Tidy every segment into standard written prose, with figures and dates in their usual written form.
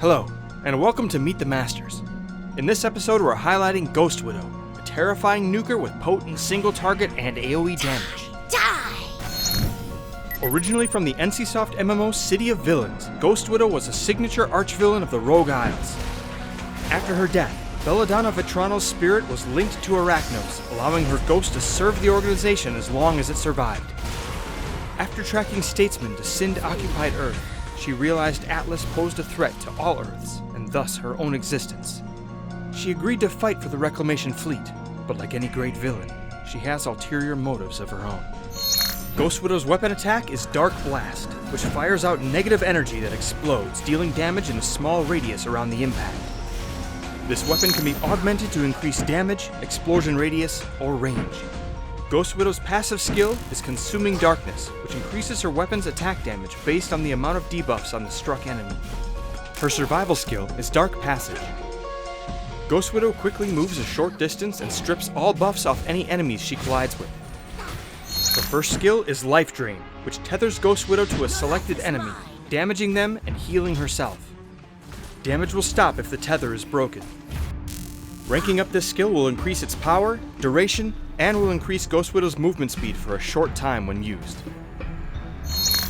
Hello, and welcome to Meet the Masters. In this episode, we're highlighting Ghost Widow, a terrifying nuker with potent single-target and AoE damage. Die! Originally from the NCSoft MMO City of Villains, Ghost Widow was a signature archvillain of the Rogue Isles. After her death, Belladonna Vetrano's spirit was linked to Arachnos, allowing her ghost to serve the organization as long as it survived. After tracking statesmen to Sind-occupied Earth, she realized Atlas posed a threat to all Earths, and thus her own existence. She agreed to fight for the Reclamation Fleet, but like any great villain, she has ulterior motives of her own. Ghost Widow's weapon attack is Dark Blast, which fires out negative energy that explodes, dealing damage in a small radius around the impact. This weapon can be augmented to increase damage, explosion radius, or range. Ghost Widow's passive skill is Consuming Darkness, which increases her weapon's attack damage based on the amount of debuffs on the struck enemy. Her survival skill is Dark Passage. Ghost Widow quickly moves a short distance and strips all buffs off any enemies she collides with. Her first skill is Life Drain, which tethers Ghost Widow to a selected enemy, damaging them and healing herself. Damage will stop if the tether is broken. Ranking up this skill will increase its power, duration, and will increase Ghost Widow's movement speed for a short time when used.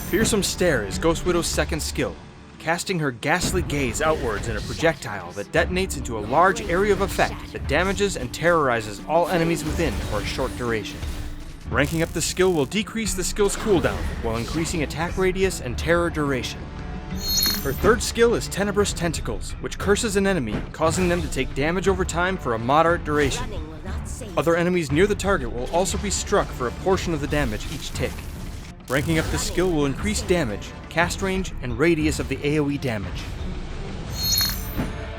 Fearsome Stare is Ghost Widow's second skill, casting her ghastly gaze outwards in a projectile that detonates into a large area of effect that damages and terrorizes all enemies within for a short duration. Ranking up the skill will decrease the skill's cooldown, while increasing attack radius and terror duration. Her third skill is Tenebrous Tentacles, which curses an enemy, causing them to take damage over time for a moderate duration. Other enemies near the target will also be struck for a portion of the damage each tick. Ranking up the skill will increase damage, cast range, and radius of the AoE damage.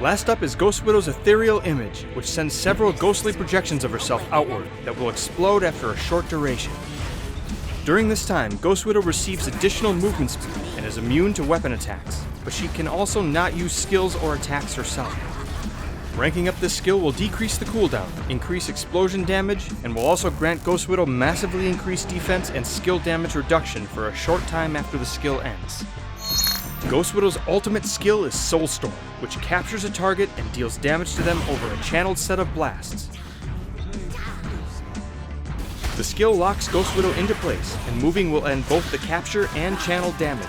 Last up is Ghost Widow's Ethereal Image, which sends several ghostly projections of herself outward that will explode after a short duration. During this time, Ghost Widow receives additional movement speed and is immune to weapon attacks, but she can also not use skills or attacks herself. Ranking up this skill will decrease the cooldown, increase explosion damage, and will also grant Ghost Widow massively increased defense and skill damage reduction for a short time after the skill ends. Ghost Widow's ultimate skill is Soulstorm, which captures a target and deals damage to them over a channeled set of blasts. The skill locks Ghost Widow into place, and moving will end both the capture and channel damage.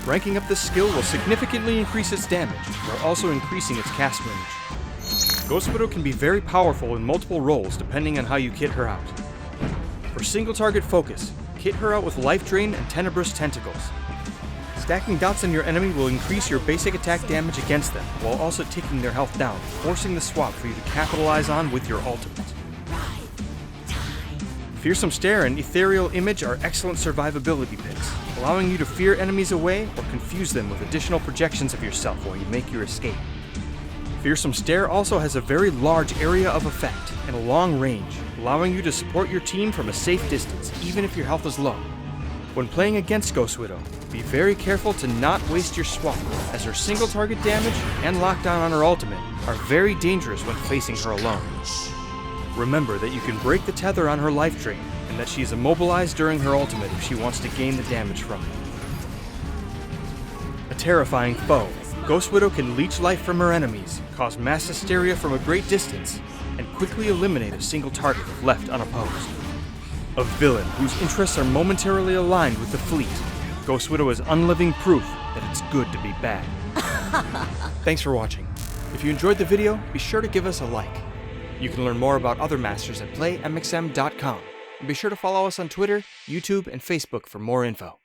Ranking up this skill will significantly increase its damage, while also increasing its cast range. Ghost Widow can be very powerful in multiple roles depending on how you kit her out. For single target focus, kit her out with Life Drain and Tenebrous Tentacles. Stacking dots on your enemy will increase your basic attack damage against them, while also taking their health down, forcing the swap for you to capitalize on with your ultimate. Fearsome Stare and Ethereal Image are excellent survivability picks, allowing you to fear enemies away or confuse them with additional projections of yourself while you make your escape. Fearsome Stare also has a very large area of effect and a long range, allowing you to support your team from a safe distance, even if your health is low. When playing against Ghost Widow, be very careful to not waste your swap, as her single target damage and lockdown on her ultimate are very dangerous when facing her alone. Remember that you can break the tether on her Life Drain, and that she is immobilized during her ultimate if she wants to gain the damage from it. A terrifying foe, Ghost Widow can leech life from her enemies, cause mass hysteria from a great distance, and quickly eliminate a single target if left unopposed. A villain whose interests are momentarily aligned with the fleet, Ghost Widow is unliving proof that it's good to be bad. Thanks for watching. If you enjoyed the video, be sure to give us a like. You can learn more about other masters at playmxm.com. And be sure to follow us on Twitter, YouTube, and Facebook for more info.